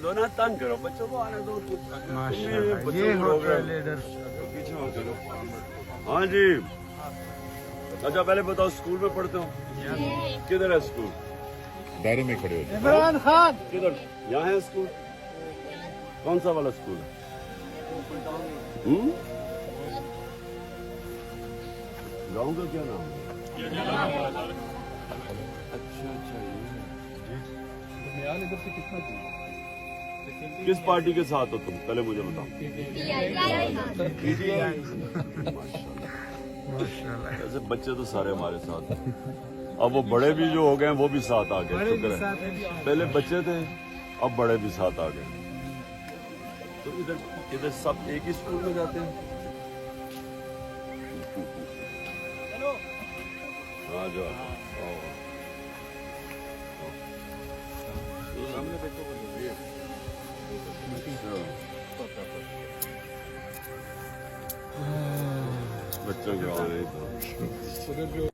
دو نا، تنگ کرو بچوں کو، آنے دو ماشاءاللہ یہ ہوتا ہے لیڈر. پیچھے ہو چلو. ہاں جی. اچھا پہلے بتاؤ اسکول میں پڑھتے ہو؟ کدھر ہے اسکول؟ دائرے میں کھڑے ہو جائیں. عمران خان کدھر؟ یہاں ہے اسکول؟ کون سا والا اسکول ہے؟ گاؤں کا کیا نام ہے؟ اچھا اچھا. کس پارٹی کے ساتھ ہو تم؟ پہلے مجھے بتاؤ. ایسے بچے تو سارے ہمارے ساتھ ہیں. اب وہ بڑے بھی جو ہو گئے ہیں وہ بھی ساتھ آ گئے. شکر ہے. پہلے بچے تھے اب بڑے بھی ساتھ آ گئے. تو ادھر سب ایک ہی اسکول میں جاتے ہیں. ہاں جو سامنے دیکھو بچوں کے